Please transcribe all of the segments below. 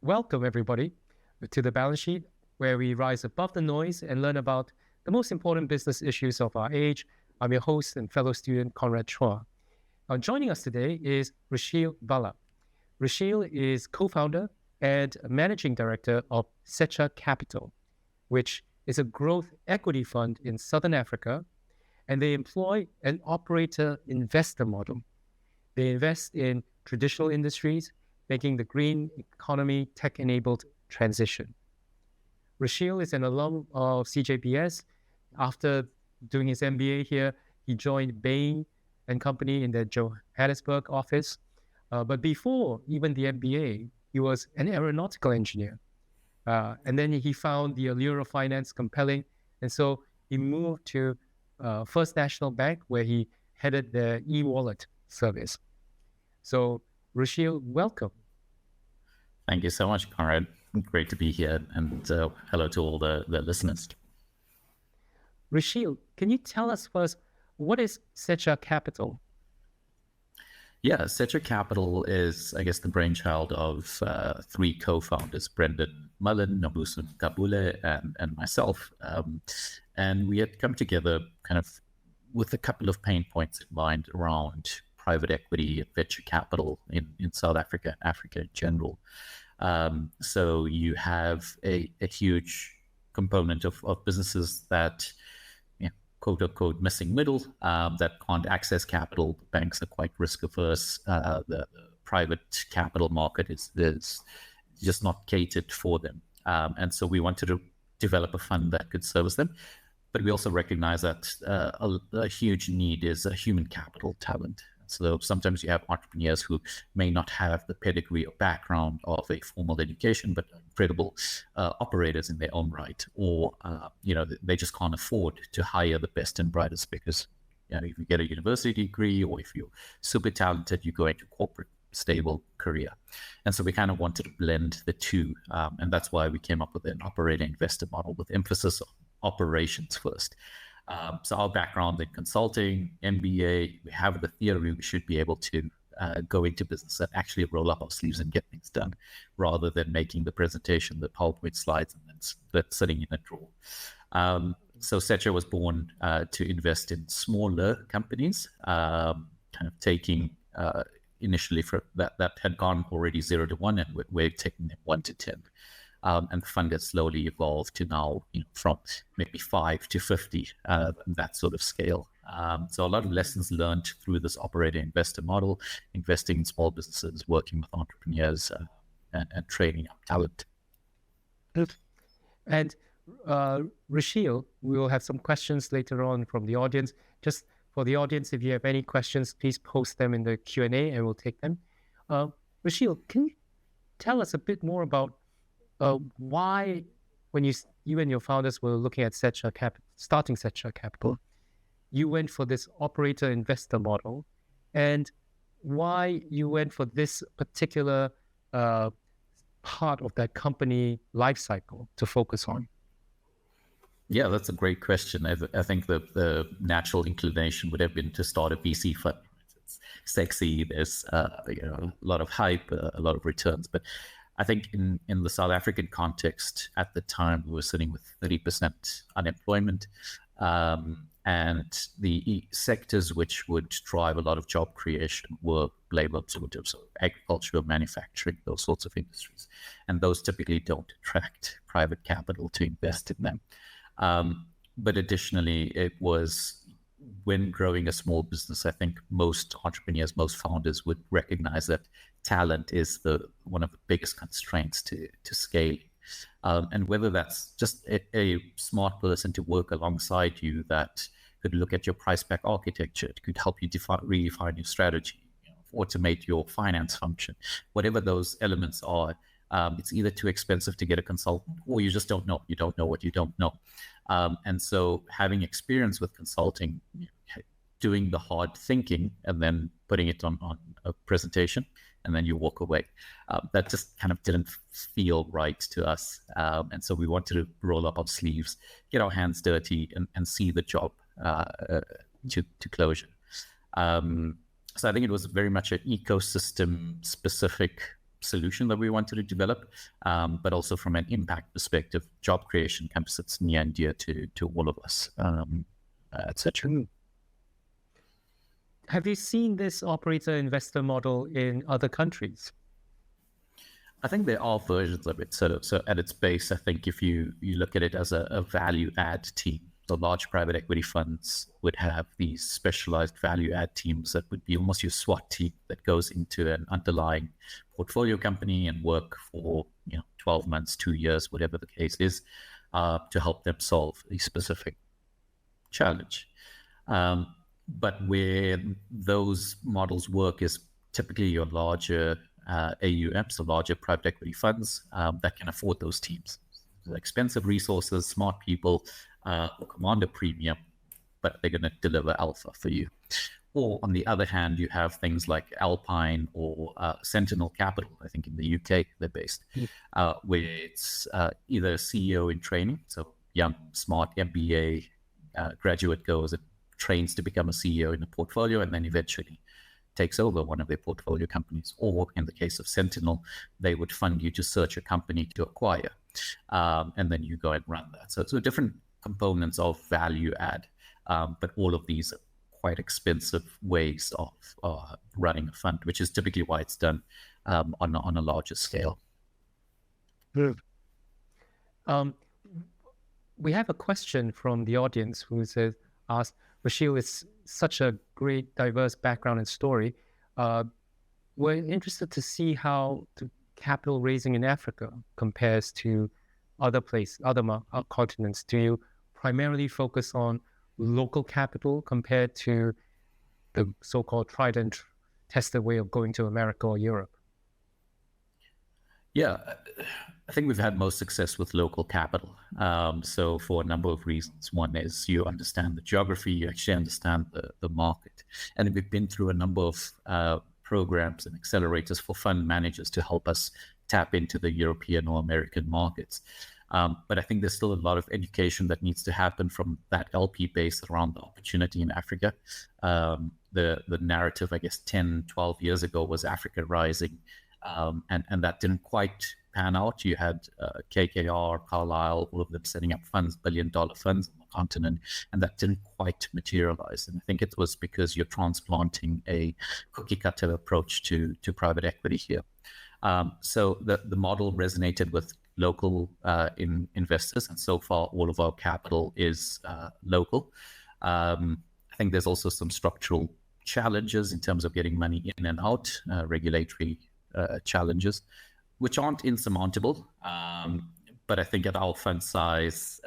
Welcome, everybody, to the balance sheet, where we rise above the noise and learn about the most important business issues of our age. I'm your host and fellow student, Conrad Chua. Joining us today is Rushil Vallabh. Rushil is co-founder and managing director of Secha Capital, which is a growth equity fund in Southern Africa, and they employ an operator investor model. They invest in traditional industries, making the green economy tech-enabled transition. Rushil is an alum of CJBS. After doing his MBA here, he joined Bain and Company in their Johannesburg office. But before even the MBA, he was an aeronautical engineer. And then he found the allure of finance compelling. And so he moved to First National Bank, where he headed the e-wallet service. So, Rushil, welcome. Thank you so much, Conrad. Great to be here. And hello to all the listeners. Rushil, can you tell us first, what is Secha Capital? Yeah, Secha Capital is, I guess, the brainchild of three co-founders, Brendan Mullen, Nobusun Kabule, and myself. And we had come together kind of with a couple of pain points in mind around private equity and venture capital in South Africa and Africa in general. So you have a huge component of businesses that, quote unquote, missing middle, that can't access capital. Banks are quite risk averse. The private capital market is just not catered for them. And so we wanted to develop a fund that could service them. But we also recognize that a huge need is human capital talent. So sometimes you have entrepreneurs who may not have the pedigree or background of a formal education, but incredible operators in their own right, or they just can't afford to hire the best and brightest because if you get a university degree or if you're super talented, you go into corporate stable career. And so we kind of wanted to blend the two, and that's why we came up with an operator investor model with emphasis on operations first. So our background in consulting, MBA, we have the theory. We should be able to go into business and actually roll up our sleeves and get things done, rather than making the presentation, the PowerPoint slides, and then sitting in a drawer. So Secha was born to invest in smaller companies, kind of taking initially for that had gone already 0 to 1, and we're taking them 1 to 10. And the fund has slowly evolved to now, from maybe 5 to 50, that sort of scale. So a lot of lessons learned through this operator investor model, investing in small businesses, working with entrepreneurs, and training up talent. And Rushil, we will have some questions later on from the audience. Just for the audience, if you have any questions, please post them in the Q&A and we'll take them. Rushil, can you tell us a bit more about why, when you and your founders were looking at starting Secha Capital, you went for this operator investor model, and why you went for this particular part of that company life cycle to focus on? Yeah, that's a great question. I think the natural inclination would have been to start a VC fund. It's sexy. There's a lot of hype, a lot of returns, but I think in the South African context at the time, we were sitting with 30% unemployment, and the sectors which would drive a lot of job creation were labor absorptive, so agriculture, manufacturing, those sorts of industries. And those typically don't attract private capital to invest in them. But additionally, it was, when growing a small business, I think most entrepreneurs, most founders would recognize that talent is one of the biggest constraints to scaling. And whether that's just a smart person to work alongside you that could look at your price pack architecture, it could help you redefine your strategy, automate your finance function, whatever those elements are. It's either too expensive to get a consultant, or you just don't know. You don't know what you don't know. And so having experience with consulting, doing the hard thinking and then putting it on a presentation, and then you walk away, that just kind of didn't feel right to us. And so we wanted to roll up our sleeves, get our hands dirty, and see the job to closure. So I think it was very much an ecosystem specific solution that we wanted to develop, but also from an impact perspective, job creation kind of sits near and dear to all of us, etc. Have you seen this operator investor model in other countries? I think there are versions of it. So at its base, I think if you look at it as a value add team, the large private equity funds would have these specialized value add teams that would be almost your SWAT team that goes into an underlying portfolio company and work for 12 months, 2 years, whatever the case is, to help them solve a specific challenge. But where those models work is typically your larger AUMs, the larger private equity funds that can afford those teams. Expensive resources, smart people, will command a premium, but they're going to deliver alpha for you. Or on the other hand, you have things like Alpine or Sentinel Capital, I think in the UK they're based, where it's either a CEO in training, so young, smart MBA graduate goes and trains to become a CEO in a portfolio and then eventually takes over one of their portfolio companies. Or in the case of Sentinel, they would fund you to search a company to acquire, and then you go and run that. So different components of value add, but all of these are quite expensive ways of running a fund, which is typically why it's done on a larger scale. We have a question from the audience who asked, Rushil, it's such a great, diverse background and story. We're interested to see how the capital raising in Africa compares to other continents. Do you primarily focus on local capital compared to the so-called tried and tested way of going to America or Europe? Yeah, I think we've had most success with local capital. So for a number of reasons. One is you understand the geography, you actually understand the market. And we've been through a number of programs and accelerators for fund managers to help us tap into the European or American markets. But I think there's still a lot of education that needs to happen from that LP base around the opportunity in Africa. The narrative, I guess, 10, 12 years ago was Africa rising. And that didn't quite pan out. You had KKR, Carlyle, all of them setting up funds, billion-dollar funds on the continent, and that didn't quite materialize. And I think it was because you're transplanting a cookie-cutter approach to private equity here. So the model resonated with local investors, and so far all of our capital is local. I think there's also some structural challenges in terms of getting money in and out, regulatory challenges, which aren't insurmountable. But I think at our fund size,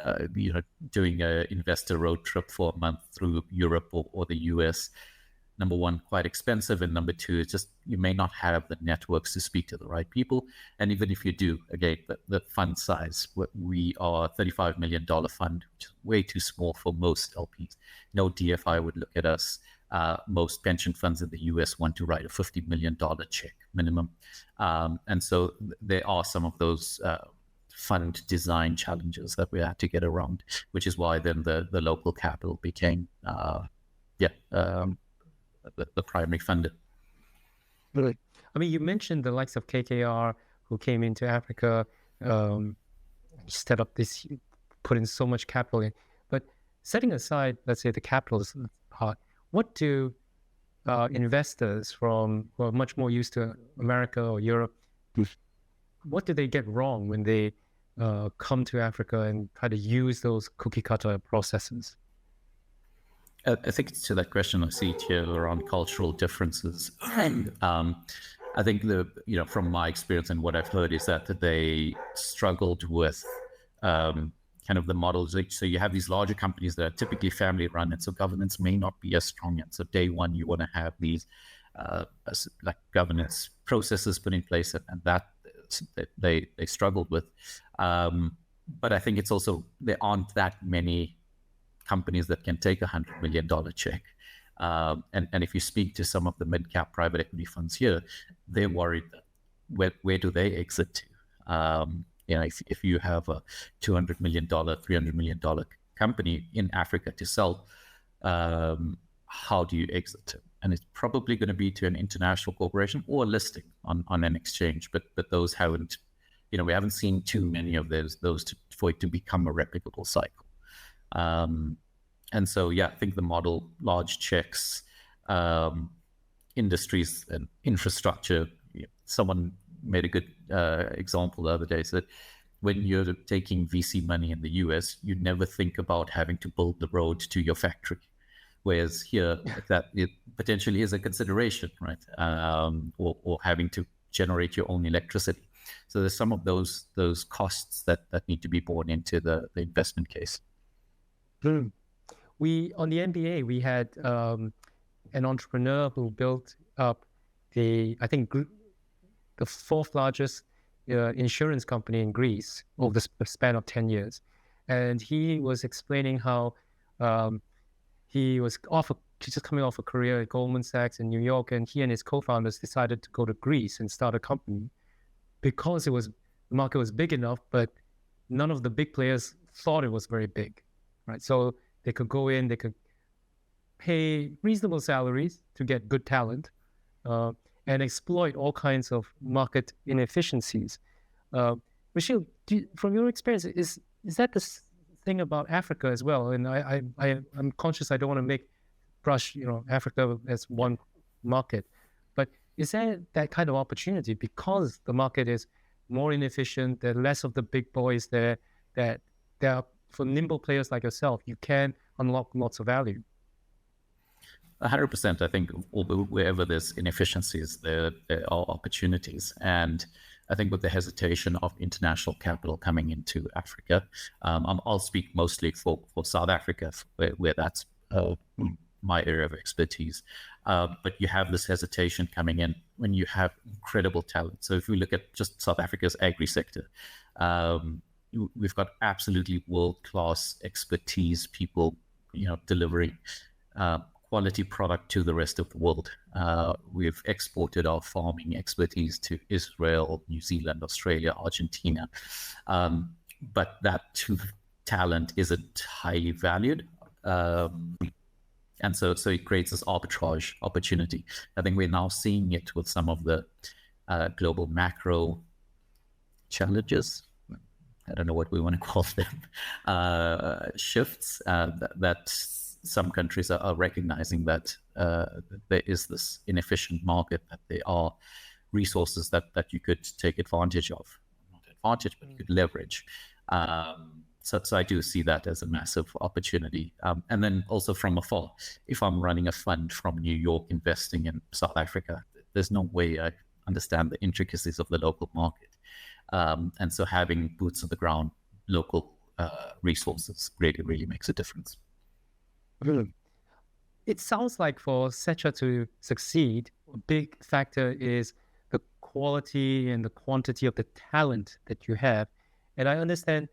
doing an investor road trip for a month through Europe or the US, number one, quite expensive, and number two, it's just you may not have the networks to speak to the right people. And even if you do, again, the fund size, we are a $35 million fund, which is way too small for most LPs. No DFI would look at us. Most pension funds in the US want to write a $50 million check minimum. And so there are some of those fund design challenges that we had to get around, which is why then the local capital became the primary funder. Really? I mean, you mentioned the likes of KKR who came into Africa, set up this, put in so much capital in. But setting aside, let's say, the capital part, what do investors who are much more used to America or Europe, what do they get wrong when they come to Africa and try to use those cookie cutter processes? I think to that question I see here around cultural differences. I think from my experience and what I've heard is that they struggled with kind of the models. So you have these larger companies that are typically family run, and so governance may not be as strong. And so day one, you want to have these like governance processes put in place, and that they struggled with. But I think it's also there aren't that many companies that can take $100 million check. And if you speak to some of the mid-cap private equity funds here, they're worried that where do they exit to? If you have a $200 million, $300 million company in Africa to sell, how do you exit? and it's probably going to be to an international corporation or a listing on an exchange. But those haven't, we haven't seen too many of for it to become a replicable cycle. And so, I think the model, large checks, industries and infrastructure. Someone made a good example the other day, said when you're taking VC money in the US, you never think about having to build the road to your factory. Whereas here, that it potentially is a consideration, right? Or having to generate your own electricity. So there's some of those costs that need to be borne into the investment case. We, on the MBA, we had an entrepreneur who built up the fourth largest insurance company in Greece over the span of 10 years. And he was explaining how he was just coming off a career at Goldman Sachs in New York, and he and his co-founders decided to go to Greece and start a company because the market was big enough, but none of the big players thought it was very big, right? So they could go in, they could pay reasonable salaries to get good talent, and exploit all kinds of market inefficiencies. Rushil, from your experience, is that the thing about Africa as well? And I'm conscious I don't want to brush Africa as one market, but is there that kind of opportunity because the market is more inefficient, there are less of the big boys there, that there are, for nimble players like yourself, you can unlock lots of value? 100%. I think wherever there's inefficiencies, there are opportunities. And I think with the hesitation of international capital coming into Africa, I'll speak mostly for South Africa, where that's my area of expertise. But you have this hesitation coming in when you have incredible talent. So if we look at just South Africa's agri sector, we've got absolutely world-class expertise, people, delivering quality product to the rest of the world. We've exported our farming expertise to Israel, New Zealand, Australia, Argentina. But that talent isn't highly valued. And so it creates this arbitrage opportunity. I think we're now seeing it with some of the global macro challenges. I don't know what we want to call them, shifts that some countries are recognizing that there is this inefficient market, that there are resources that you could take advantage of, not advantage, but you could leverage. So I do see that as a massive opportunity. And then also from afar, if I'm running a fund from New York investing in South Africa, there's no way I understand the intricacies of the local market. And so having boots on the ground, local resources really makes a difference. It sounds like for Secha to succeed, a big factor is the quality and the quantity of the talent that you have. And I understand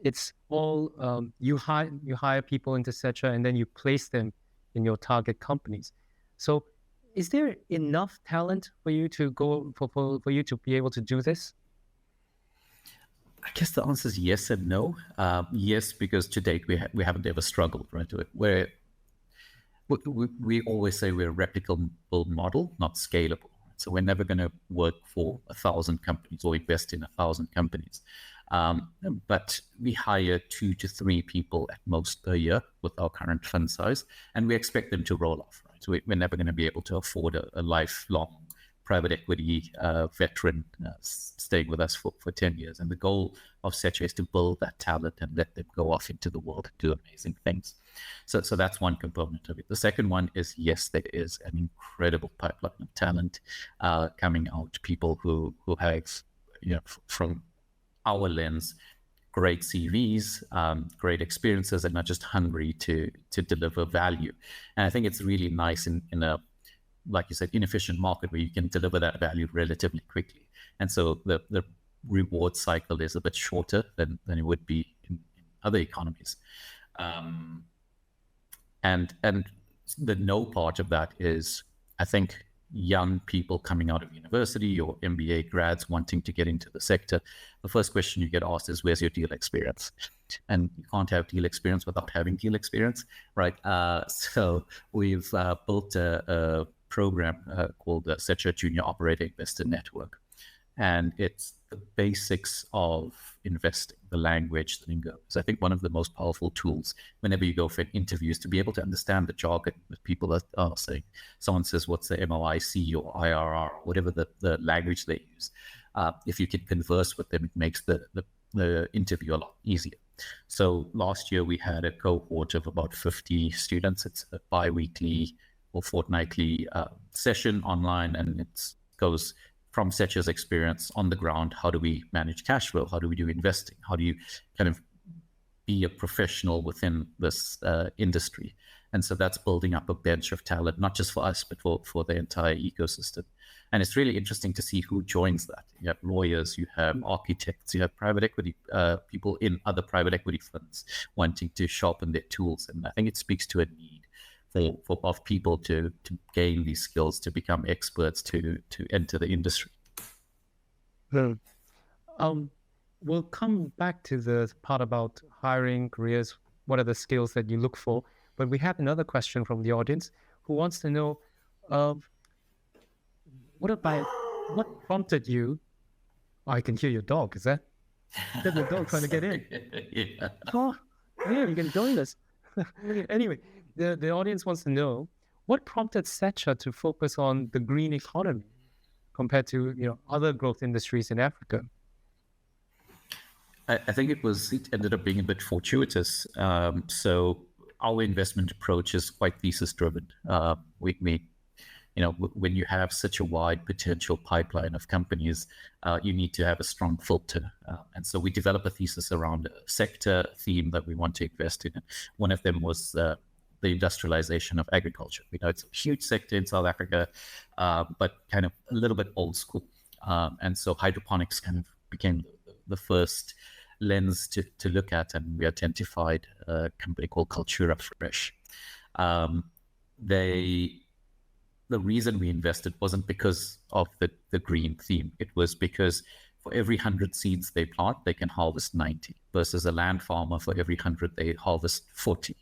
it's all you hire people into Secha and then you place them in your target companies. So is there enough talent for you to go for you to be able to do this? I guess the answer is yes and no. Yes, because to date we haven't ever struggled, right? We always say we're a replicable model, not scalable. So we're never going to work for 1,000 companies or invest in 1,000 companies. But we hire 2 to 3 people at most per year with our current fund size, and we expect them to roll off, right? So we're never going to be able to afford a lifelong private equity veteran staying with us for 10 years. And the goal of Secha is to build that talent and let them go off into the world and do amazing things. So that's one component of it. The second one is, yes, there is an incredible pipeline of talent coming out, people who have, from our lens, great CVs, great experiences, and are just hungry to deliver value. And I think it's really nice in a, like you said, inefficient market where you can deliver that value relatively quickly. And so the reward cycle is a bit shorter than it would be in other economies. And the no part of that is, I think young people coming out of university or MBA grads wanting to get into the sector, the first question you get asked is, where's your deal experience? And you can't have deal experience without having deal experience, right? So we've built a program called the Secha Junior Operator Investor Network. And it's the basics of investing, the language, the lingo. So I think one of the most powerful tools whenever you go for an interview is to be able to understand the jargon that people are saying. Someone says, what's the MOIC or IRR, whatever the language they use. If you can converse with them, it makes the interview a lot easier. So last year we had a cohort of about 50 students. It's a bi-weekly or fortnightly session online, and it goes from Secha's experience on the ground. How do we manage cash flow? How do we do investing? How do you kind of be a professional within this industry? And so that's building up a bench of talent, not just for us, but for the entire ecosystem. And it's really interesting to see who joins that. You have lawyers, you have architects, you have private equity people in other private equity funds wanting to sharpen their tools. And I think it speaks to a need of people to gain these skills, to become experts, to enter the industry. We'll come back to the part about hiring, careers, what are the skills that you look for. But we have another question from the audience who wants to know, what prompted you? I can hear your dog. Is that the dog trying to get in? Yeah. Oh, yeah, you can join us. Anyway, the audience wants to know, what prompted Secha to focus on the green economy compared to other growth industries in Africa? I think it ended up being a bit fortuitous. So our investment approach is quite thesis driven. When you have such a wide potential pipeline of companies, you need to have a strong filter. And so we develop a thesis around a sector theme that we want to invest in. One of them was the industrialization of agriculture. We know it's a huge sector in South Africa, but kind of a little bit old school. And so hydroponics kind of became the first lens to look at, and we identified a company called Cultura Fresh. The reason we invested wasn't because of the green theme. It was because for every 100 seeds they plant, they can harvest 90, versus a land farmer, for every 100 they harvest 40.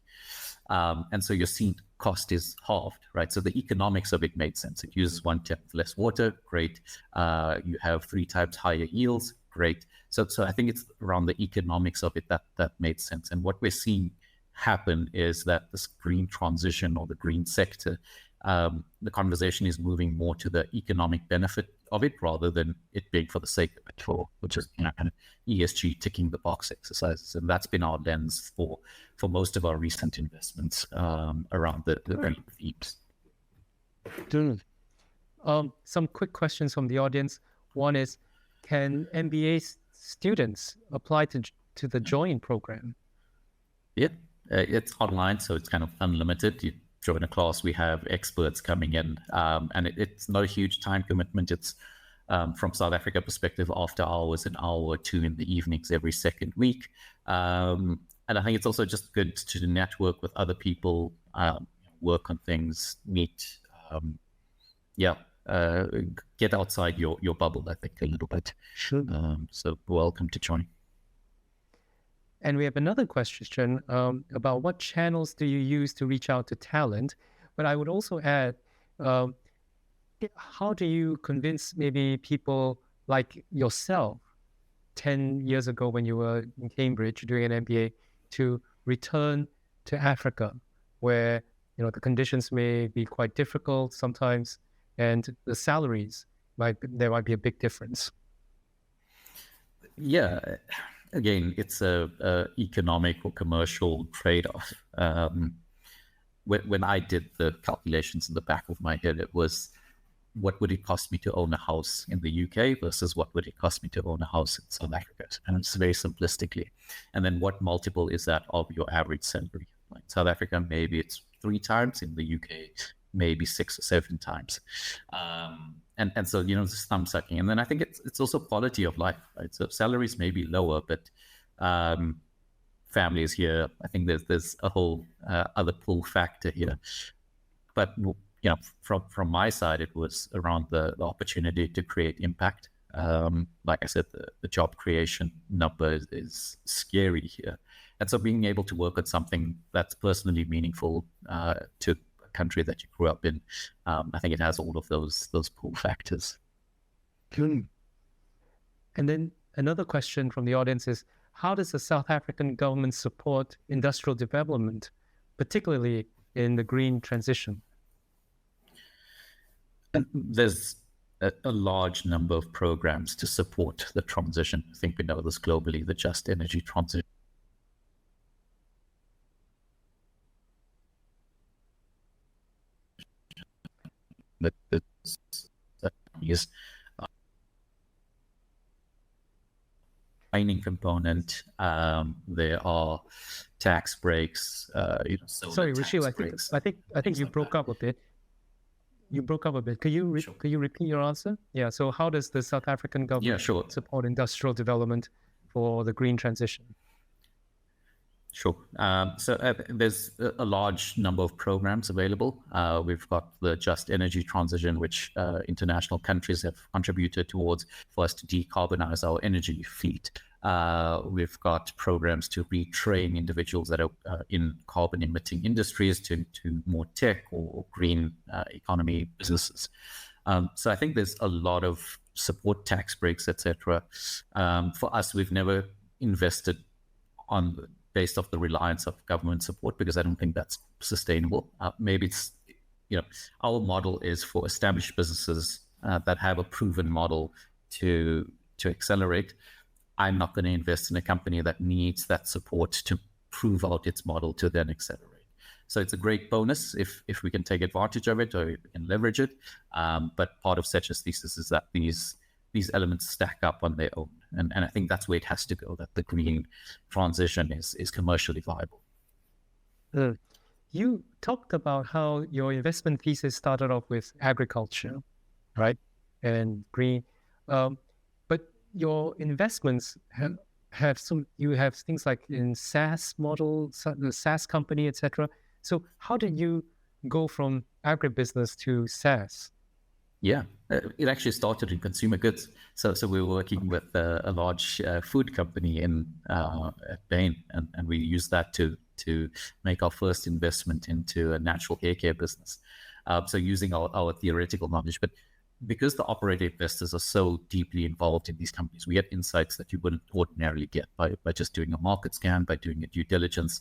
And so your seed cost is halved, right? So the economics of it made sense. It uses 1/10 less water, great. You have 3 times higher yields, great. So I think it's around the economics of it that made sense. And what we're seeing happen is that this green transition, or the green sector, the conversation is moving more to the economic benefit of it rather than it being for the sake of it, which is kind of ESG ticking the box exercises. And that's been our lens for most of our recent investments around the green themes. Some quick questions from the audience. One is, can MBA students apply to the Join program? Yeah, it's online, so it's kind of unlimited. You join a class, we have experts coming in, and it's not a huge time commitment. It's from South Africa perspective, after hours, an hour or two in the evenings every second week. And I think it's also just good to network with other people, work on things, meet, get outside your bubble, I think, a little bit. Sure. So welcome to join. And we have another question about what channels do you use to reach out to talent? But I would also add, how do you convince maybe people like yourself 10 years ago when you were in Cambridge doing an MBA to return to Africa, where the conditions may be quite difficult sometimes, and the salaries there might be a big difference? Yeah. Again, it's a economic or commercial trade-off. When I did the calculations in the back of my head, it was, what would it cost me to own a house in the UK versus what would it cost me to own a house in South Africa? And it's very simplistically. And then what multiple is that of your average salary? Like South Africa, maybe it's 3 times. In the UK, maybe 6 or 7 times. And so, just thumb sucking. And then I think it's also quality of life, right? So salaries may be lower, but families here, I think there's a whole other pull factor here. But from my side, it was around the opportunity to create impact. Like I said, the job creation number is scary here. And so being able to work on something that's personally meaningful to a country that you grew up in, I think it has all of those pull factors. And then another question from the audience is, how does the South African government support industrial development, particularly in the green transition? And there's a large number of programs to support the transition. I think we know this globally, the just energy transition. That is mining component. There are tax breaks. Sorry, Rushil, I think you broke up a bit. You broke up a bit. Could you repeat your answer? Yeah. So how does the South African government support industrial development for the green transition? Sure. So there's a large number of programs available. We've got the Just Energy Transition, which international countries have contributed towards for us to decarbonize our energy fleet. We've got programs to retrain individuals that are in carbon-emitting industries to more tech or green economy businesses. So I think there's a lot of support, tax breaks, etc. For us, we've never invested based off the reliance of government support, because I don't think that's sustainable. Maybe it's, our model is for established businesses that have a proven model to accelerate. I'm not going to invest in a company that needs that support to prove out its model to then accelerate. So it's a great bonus if we can take advantage of it or we can leverage it. But part of Secha's thesis is that these elements stack up on their own. And I think that's where it has to go, that the green transition is commercially viable. You talked about how your investment thesis started off with agriculture, right? And green. But your investments you have things like in SaaS model, the SaaS company, etc. So how did you go from agribusiness to SaaS? Yeah, it actually started in consumer goods. So we were working with a large food company at Bain, and we used that to make our first investment into a natural hair care business. So using our theoretical knowledge, but because the operator investors are so deeply involved in these companies, we get insights that you wouldn't ordinarily get by just doing a market scan, by doing a due diligence.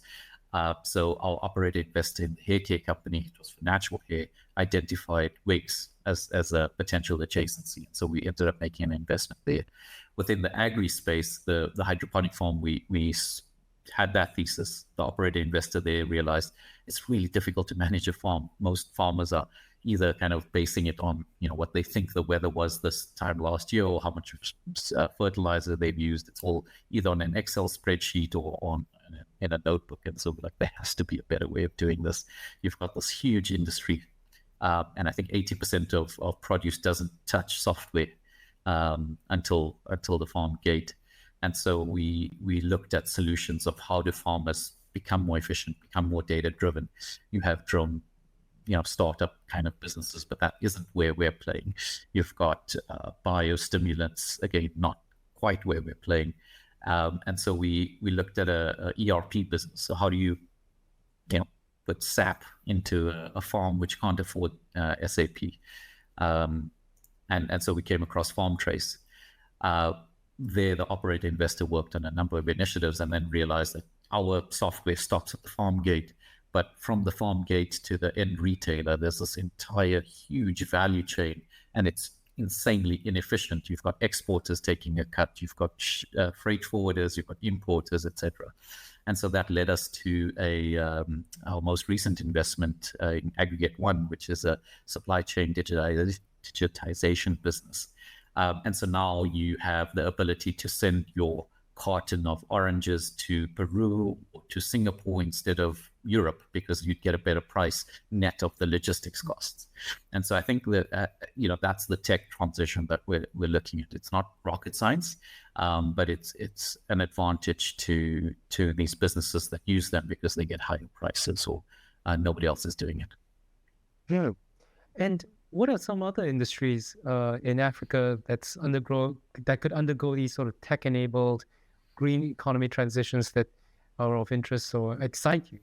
So our operator investor in the hair care company, it was for natural hair, identified wigs as a potential adjacency. So we ended up making an investment there. Within the agri space, the hydroponic farm, we had that thesis. The operator investor there realized it's really difficult to manage a farm. Most farmers are either kind of basing it on what they think the weather was this time last year or how much fertilizer they've used. It's all either on an Excel spreadsheet or in a notebook. And so there has to be a better way of doing this. You've got this huge industry. And I think 80% of produce doesn't touch software until the farm gate. And so we looked at solutions of how do farmers become more efficient, become more data-driven. You have drone, startup kind of businesses, but that isn't where we're playing. You've got biostimulants, again, not quite where we're playing. And so we looked at a ERP business. So how do you put SAP into a farm which can't afford SAP? And so we came across FarmTrace. There, the operator investor worked on a number of initiatives and then realized that our software stops at the farm gate. But from the farm gate to the end retailer, there's this entire huge value chain, and it's insanely inefficient. You've got exporters taking a cut, you've got freight forwarders, you've got importers, etc. And so that led us to our most recent investment in Aggregate One, which is a supply chain digitization business. And so now you have the ability to send your carton of oranges to Peru or to Singapore instead of Europe, because you'd get a better price net of the logistics costs. And so I think that that's the tech transition that we're looking at. It's not rocket science, but it's an advantage to these businesses that use them because they get higher prices or nobody else is doing it. Yeah. And what are some other industries in Africa that could undergo these sort of tech-enabled green economy transitions that are of interest or excite you?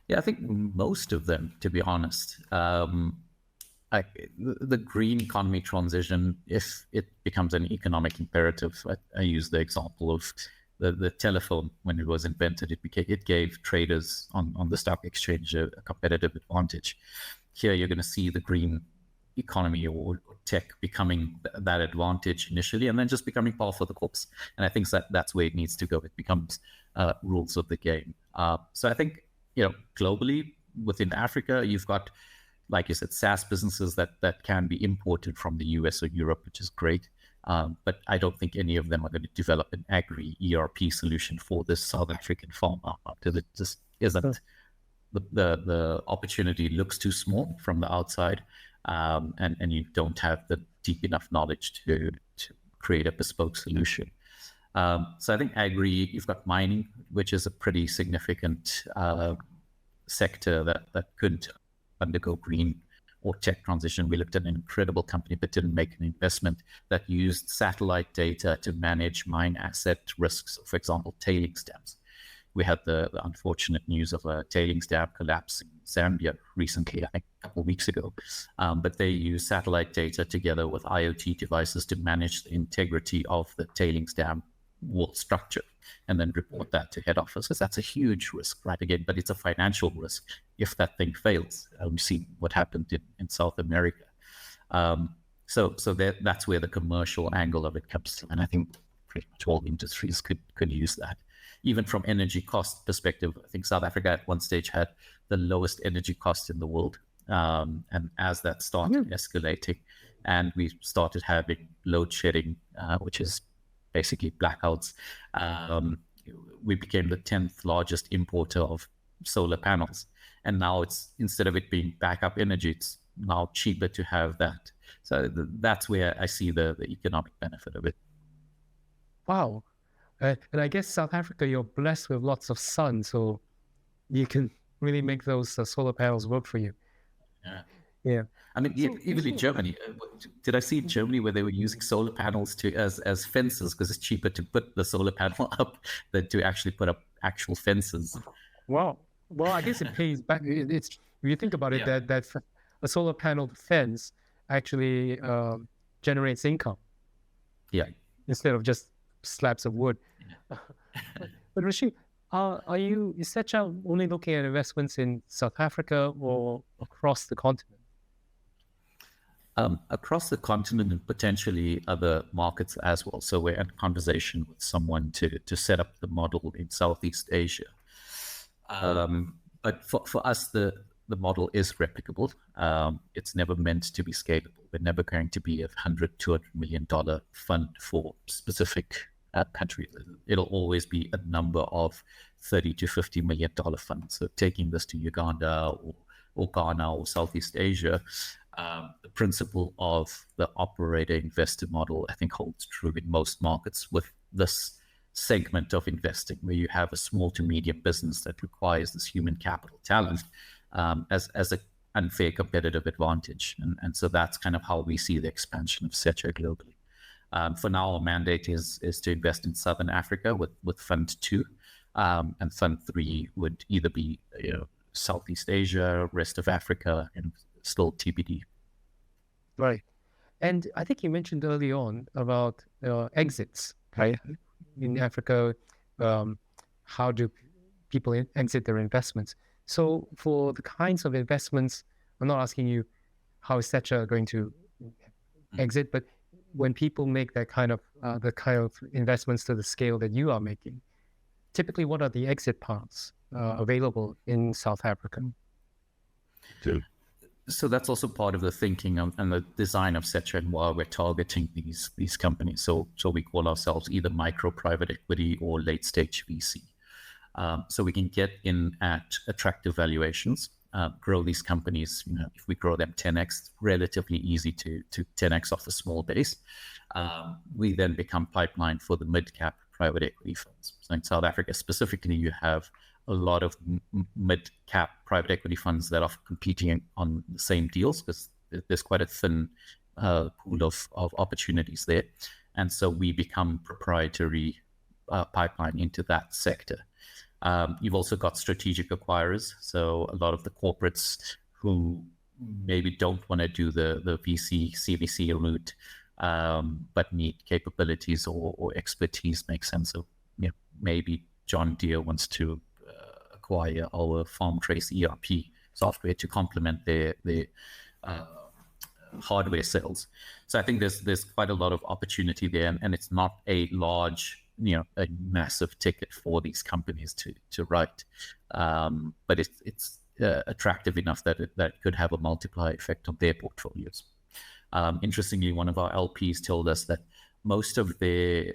Yeah, I think most of them, to be honest. The green economy transition, if it becomes an economic imperative, I use the example of the telephone when it was invented. It gave traders on the stock exchange a competitive advantage. Here, you're going to see the green economy or tech becoming that advantage initially, and then just becoming par for the course. And I think that's where it needs to go. It becomes rules of the game. So I think, globally within Africa, you've got, like you said, SaaS businesses that can be imported from the US or Europe, which is great. But I don't think any of them are going to develop an agri ERP solution for this South African farmer, because it just isn't. The opportunity looks too small from the outside, and you don't have the deep enough knowledge to create a bespoke solution. So I think agri, you've got mining, which is a pretty significant sector that could undergo green or tech transition. We looked at an incredible company but didn't make an investment that used satellite data to manage mine asset risks, for example, tailings dams. We had the unfortunate news of a tailings dam collapse in Zambia recently, I think a couple of weeks ago. But they use satellite data together with IoT devices to manage the integrity of the tailings dam wall structure and then report that to head office, because that's a huge risk, right? Again, but it's a financial risk if that thing fails. We've seen what happened in South America. So that's where the commercial angle of it comes from. And I think pretty much all industries could use that. Even from energy cost perspective, I think South Africa at one stage had the lowest energy cost in the world. And as that started escalating and we started having load shedding, which is basically blackouts, we became the 10th largest importer of solar panels. And now instead of it being backup energy, it's now cheaper to have that. So that's where I see the economic benefit of it. Wow. And I guess South Africa, you're blessed with lots of sun, so you can really make those solar panels work for you. Yeah. I mean, even in Germany, did I see in Germany where they were using solar panels as fences, because it's cheaper to put the solar panel up than to actually put up actual fences. Wow. Well, I guess it pays back. It's if you think about it, that a solar panel fence actually generates income. Yeah. Instead of just slabs of wood. But Rushil, is Secha only looking at investments in South Africa or across the continent? Across the continent and potentially other markets as well. So we're in conversation with someone to set up the model in Southeast Asia. But for us, the model is replicable. It's never meant to be scalable. We're never going to be a $100, $200 million fund for specific country. It'll always be a number of $30 to $50 million funds. So taking this to Uganda or Ghana or Southeast Asia, the principle of the operator investor model, I think, holds true in most markets with this segment of investing, where you have a small to medium business that requires this human capital talent as an unfair competitive advantage. And so that's kind of how we see the expansion of Secha globally. For now, our mandate is to invest in Southern Africa with Fund 2, and Fund 3 would either be Southeast Asia, rest of Africa, and still TBD. Right. And I think you mentioned early on about exits, right? In Africa, how do people exit their investments? So for the kinds of investments, I'm not asking you how is Secha going to exit, but when people make that kind of the kind of investments to the scale that you are making, typically what are the exit paths available in South Africa? So that's also part of the thinking and the design of Secha and why we're targeting these companies. So we call ourselves either micro private equity or late stage VC. So we can get in at attractive valuations, grow these companies. If we grow them 10x, relatively easy to 10x off a small base. We then become pipeline for the mid cap private equity funds. So in South Africa specifically, you have a lot of mid-cap private equity funds that are competing on the same deals, because there's quite a thin pool of opportunities there. And so we become proprietary pipeline into that sector. You've also got strategic acquirers. So a lot of the corporates who maybe don't want to do the VC, CVC route, but need capabilities or expertise, makes sense. So maybe John Deere wants to acquire our Farm Trace ERP software to complement their hardware sales. So I think there's quite a lot of opportunity there, and it's not a large, a massive ticket for these companies to write, but it's attractive enough that it could have a multiplier effect on their portfolios. Interestingly, one of our LPs told us that most of their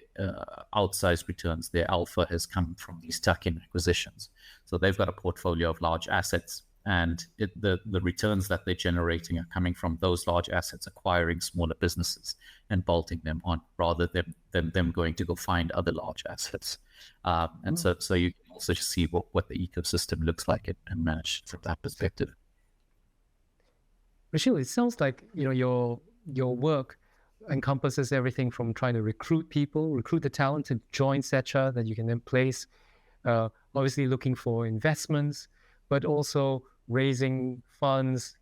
outsized returns, their alpha, has come from these tuck-in acquisitions. So they've got a portfolio of large assets, and the returns that they're generating are coming from those large assets acquiring smaller businesses and bolting them on, rather than them going to go find other large assets. So you can also just see what the ecosystem looks like and manage from that perspective. Rushil, it sounds like your work encompasses everything from trying to recruit the talent to join Secha that you can then place, obviously looking for investments, but also raising funds,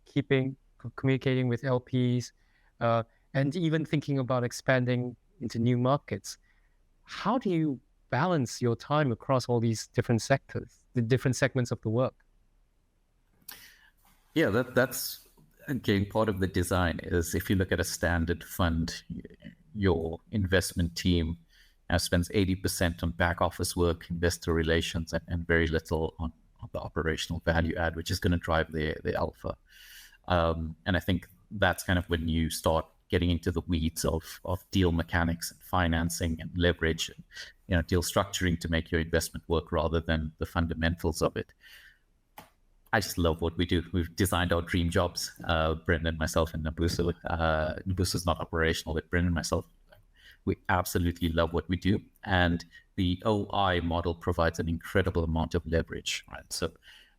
communicating with LPs, and even thinking about expanding into new markets. How do you balance your time across all these different sectors, the different segments of the work? Yeah, that's again part of the design. Is if you look at a standard fund, your investment team spends 80% on back office work, investor relations, and very little on the operational value add, which is going to drive the alpha. And I think that's kind of when you start getting into the weeds of deal mechanics and financing and leverage and deal structuring to make your investment work rather than the fundamentals of it. I just love what we do. We've designed our dream jobs, Brendan, myself, and Nabuso. Nabuso's not operational, but Brendan and myself, we absolutely love what we do. And the OI model provides an incredible amount of leverage, right? So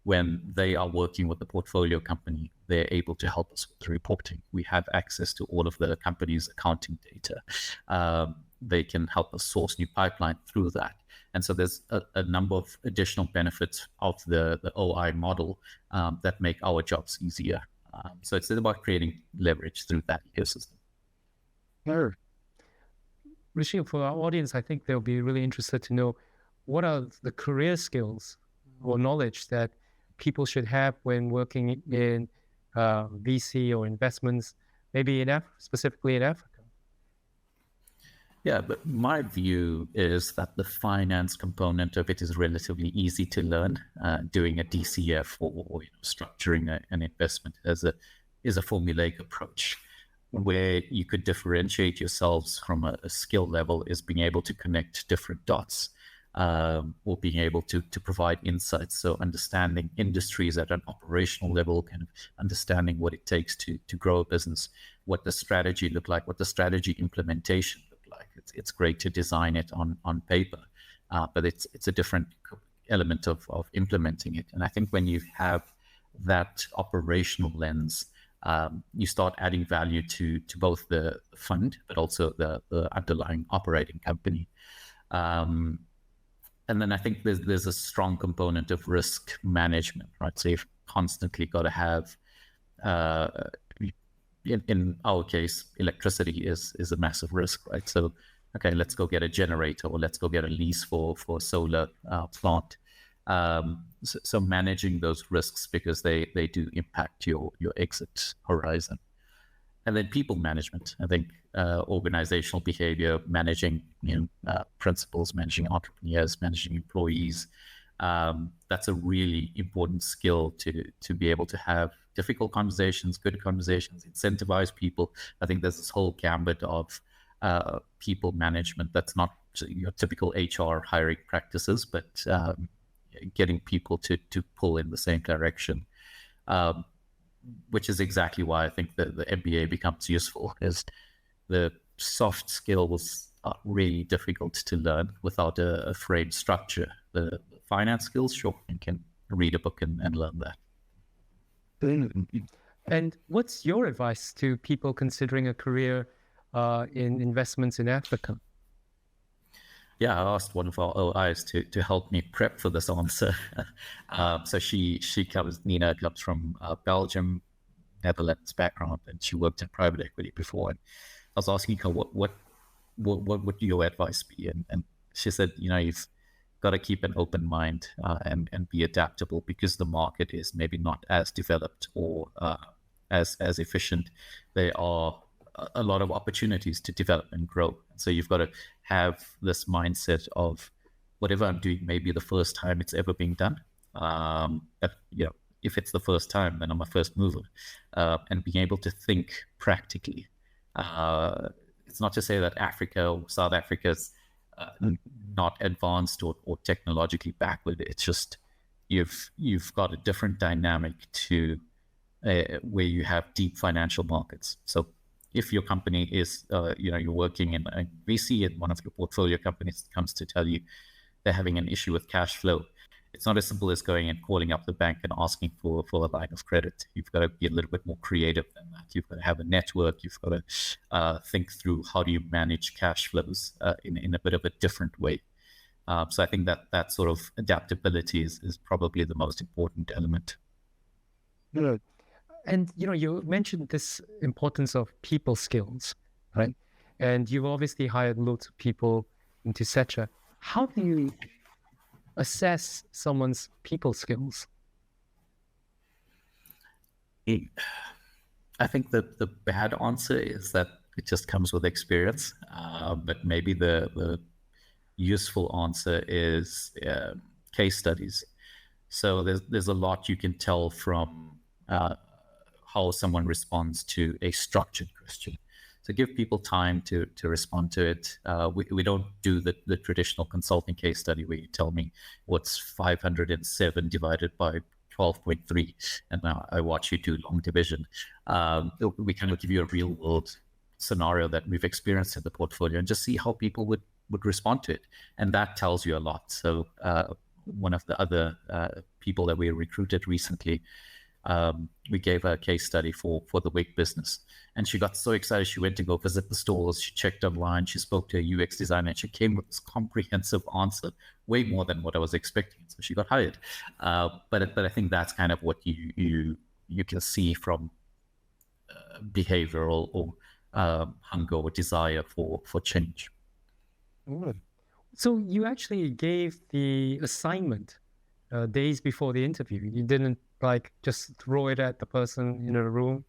when they are working with the portfolio company, they're able to help us with the reporting. We have access to all of the company's accounting data. They can help us source new pipeline through that. And so there's a number of additional benefits of the OI model that make our jobs easier. So it's about creating leverage through that ecosystem. Sure. Rushil, for our audience, I think they'll be really interested to know what are the career skills or knowledge that people should have when working in VC or investments, maybe specifically in Africa. Yeah, but my view is that the finance component of it is relatively easy to learn. Doing a DCF or structuring an investment is a formulaic approach. Where you could differentiate yourselves from a skill level is being able to connect different dots, or being able to provide insights. So understanding industries at an operational level, kind of understanding what it takes to grow a business, what the strategy look like, what the strategy implementation look like. It's great to design it on paper, but it's a different element of implementing it. And I think when you have that operational lens, you start adding value to both the fund, but also the underlying operating company. And then I think there's a strong component of risk management, right? So you've constantly got to have, in our case, electricity is a massive risk, right? So, okay, let's go get a generator, or let's go get a lease for a solar plant. So managing those risks, because they do impact your exit horizon. And then people management, I think, organizational behavior, managing principals, managing entrepreneurs, managing employees. That's a really important skill to be able to have difficult conversations, good conversations, incentivize people. I think there's this whole gambit of people management that's not your typical HR hiring practices, but getting people to pull in the same direction, which is exactly why I think the MBA becomes useful, is the soft skills are really difficult to learn without a frame structure. The finance skills, sure, you can read a book and learn that. And what's your advice to people considering a career in investments in Africa? Yeah, I asked one of our OIs to help me prep for this answer. So Nina comes from Belgium, Netherlands background, and she worked in private equity before. And I was asking her what would your advice be? And she said, you've got to keep an open mind and be adaptable, because the market is maybe not as developed or as efficient. There are a lot of opportunities to develop and grow. So you've got to have this mindset of whatever I'm doing may be the first time it's ever being done. But, if it's the first time, then I'm a first mover, and being able to think practically. It's not to say that Africa or South Africa's not advanced or technologically backward. It's just you've got a different dynamic to where you have deep financial markets. So if your company is, you're working in a VC and one of your portfolio companies comes to tell you they're having an issue with cash flow, it's not as simple as going and calling up the bank and asking for a line of credit. You've got to be a little bit more creative than that. You've got to have a network. You've got to think through how do you manage cash flows in a bit of a different way. So I think that sort of adaptability is probably the most important element. Good. And, you mentioned this importance of people skills, right? And you've obviously hired lots of people into Secha. How do you assess someone's people skills? I think that the bad answer is that it just comes with experience. But maybe the useful answer is case studies. So there's a lot you can tell from how someone responds to a structured question. So give people time to respond to it. We don't do the traditional consulting case study where you tell me what's 507 divided by 12.3, and now I watch you do long division. We kind of give you a real world scenario that we've experienced in the portfolio and just see how people would respond to it. And that tells you a lot. So one of the other people that we recruited recently, we gave her a case study for the wig business, and she got so excited. She went to go visit the stores. She checked online. She spoke to a UX designer, and she came with this comprehensive answer, way more than what I was expecting. So she got hired. But I think that's kind of what you can see from behavioral or hunger or desire for change. So you actually gave the assignment days before the interview. You didn't just throw it at the person in a room?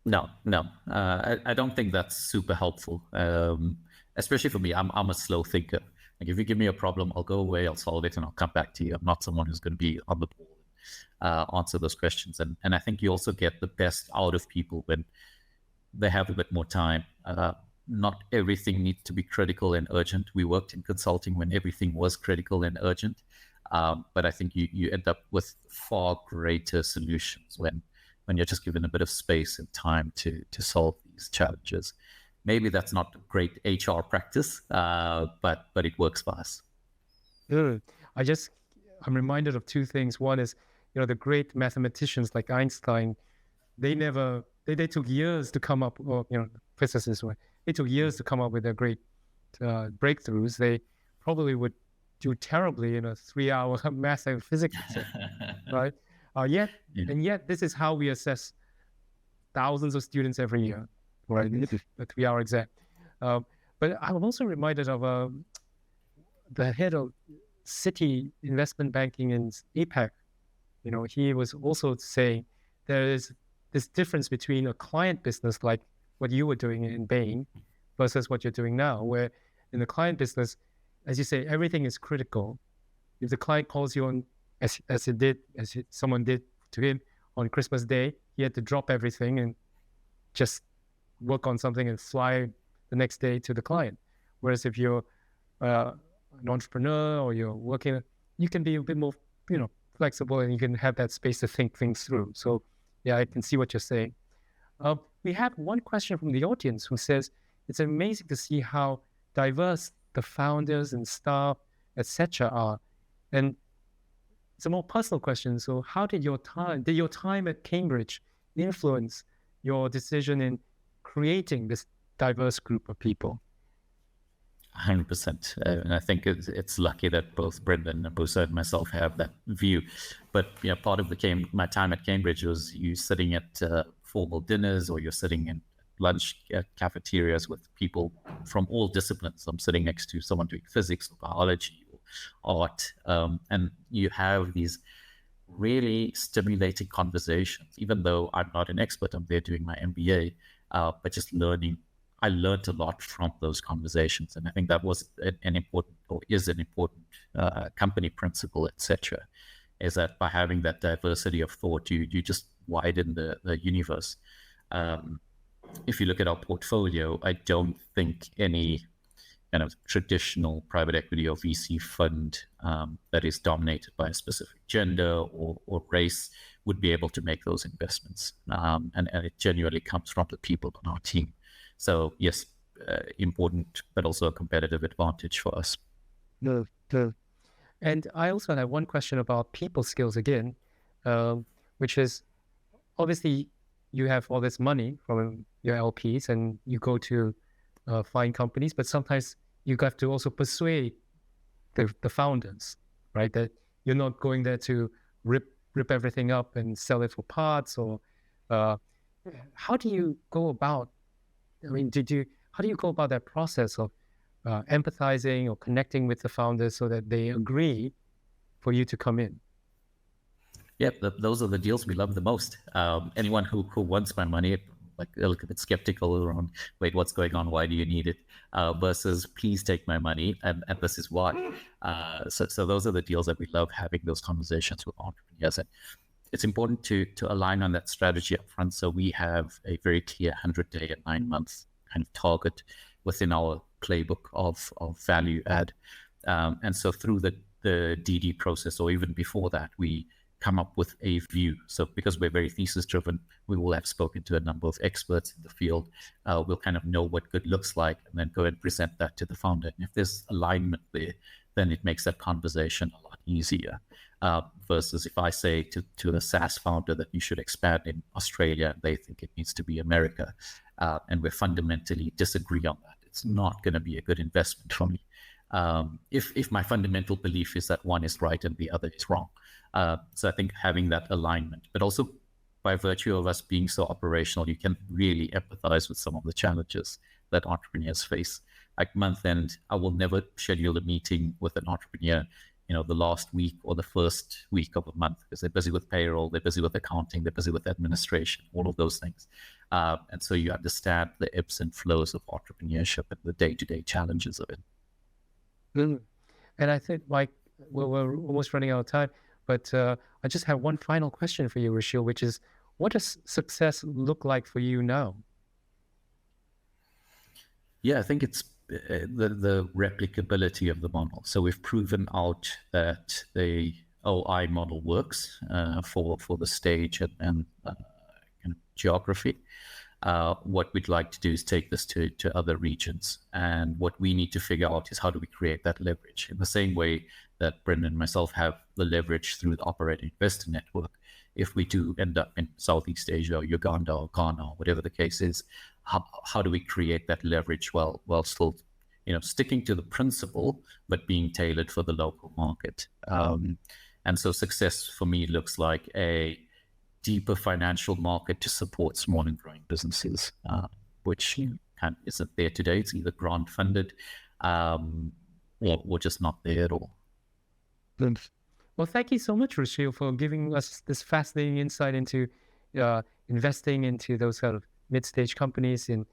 No. I don't think that's super helpful. Especially for me, I'm a slow thinker. Like if you give me a problem, I'll go away, I'll solve it, and I'll come back to you. I'm not someone who's going to be on the ball, answer those questions. And I think you also get the best out of people when they have a bit more time. Not everything needs to be critical and urgent. We worked in consulting when everything was critical and urgent. But I think you end up with far greater solutions when you're just given a bit of space and time to solve these challenges. Maybe that's not a great HR practice, but it works for us. I'm reminded of two things. One is, the great mathematicians like Einstein, they took years to come up, or physicists, they took years to come up with their great breakthroughs. They probably would do terribly in a 3-hour math and physics exam, right? Yet this is how we assess thousands of students every year, right? A 3-hour exam. But I'm also reminded of the head of City Investment Banking in APAC. He was also saying there is this difference between a client business like what you were doing in Bain versus what you're doing now, where in the client business, as you say, everything is critical. If the client calls you on, as someone did to him on Christmas Day, he had to drop everything and just work on something and fly the next day to the client. Whereas if you're an entrepreneur or you're working, you can be a bit more, flexible, and you can have that space to think things through. So, yeah, I can see what you're saying. We have one question from the audience who says, it's amazing to see how diverse the founders and staff, etc. are. And it's a more personal question. So how did your time at Cambridge influence your decision in creating this diverse group of people? 100%. And I think it's lucky that both Brendan, Nabusa, and myself have that view. But part of my time at Cambridge was you sitting at formal dinners, or you're sitting in lunch cafeterias with people from all disciplines. I'm sitting next to someone doing physics or biology or art, and you have these really stimulating conversations. Even though I'm not an expert, I'm there doing my MBA, but just learning. I learned a lot from those conversations, and I think that was an important, or is an important, company principle, etc. Is that by having that diversity of thought, you just widen the universe. If you look at our portfolio, I don't think any kind of traditional private equity or VC fund that is dominated by a specific gender or race would be able to make those investments, and it genuinely comes from the people on our team. So yes, important, but also a competitive advantage for us. No. And I also have one question about people skills again, which is obviously you have all this money from your LPs and you go to find companies, but sometimes you have to also persuade the founders, right? That you're not going there to rip everything up and sell it for parts, or how do you go about? I mean, how do you go about that process of empathizing or connecting with the founders so that they agree for you to come in? Yeah, those are the deals we love the most. Anyone who wants my money, like, a little bit skeptical around, wait, what's going on? Why do you need it? Versus, please take my money, and this is why. So those are the deals that we love having those conversations with entrepreneurs. And it's important to align on that strategy up front. So we have a very clear 100-day and 9-month kind of target within our playbook of value add. And so through the DD process, or even before that, we come up with a view. So because we're very thesis driven, we will have spoken to a number of experts in the field. We'll kind of know what good looks like, and then go and present that to the founder. And if there's alignment there, then it makes that conversation a lot easier. Versus if I say to the SaaS founder that you should expand in Australia, and they think it needs to be America, and we fundamentally disagree on that, it's not going to be a good investment for me. If my fundamental belief is that one is right and the other is wrong. So I think having that alignment, but also by virtue of us being so operational, you can really empathize with some of the challenges that entrepreneurs face. Like month end, I will never schedule a meeting with an entrepreneur, the last week or the first week of a month, because they're busy with payroll, they're busy with accounting, they're busy with administration, all of those things. And so you understand the ebbs and flows of entrepreneurship and the day-to-day challenges of it. And I think, Mike, we're almost running out of time, but I just have one final question for you, Rushil, which is, what does success look like for you now? Yeah, I think it's the replicability of the model. So we've proven out that the OI model works for the stage and kind of geography. What we'd like to do is take this to other regions. And what we need to figure out is, how do we create that leverage? In the same way that Brendan and myself have the leverage through the operating investor network, if we do end up in Southeast Asia or Uganda or Ghana, or whatever the case is, how do we create that leverage while still, sticking to the principle, but being tailored for the local market? And so success for me looks like a deeper financial market to support small and growing businesses, which kind of isn't there today. It's either grant funded or just not there at all. Well, thank you so much, Rushil, for giving us this fascinating insight into investing into those sort of mid-stage companies in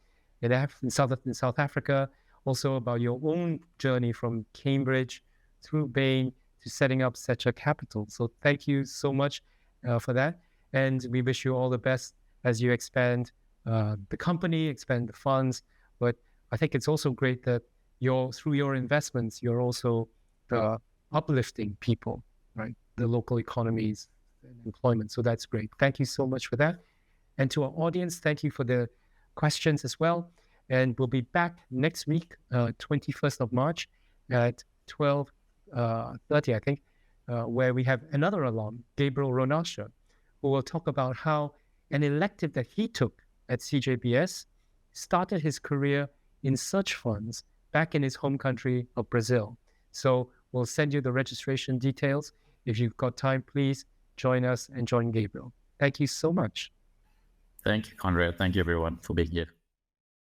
South Africa. Also about your own journey from Cambridge through Bain to setting up Secha Capital. So thank you so much for that. And we wish you all the best as you expand the company, expand the funds. But I think it's also great that through your investments, you're also uplifting people, right? The local economies and employment. So that's great. Thank you so much for that. And to our audience, thank you for the questions as well. And we'll be back next week, 21st of March at 12:30, I think, where we have another alum, Gabriel Ronasha, who will talk about how an elective that he took at CJBS started his career in search funds back in his home country of Brazil. So we'll send you the registration details. If you've got time, please join us and join Gabriel. Thank you so much. Thank you, Conrad. Thank you, everyone, for being here.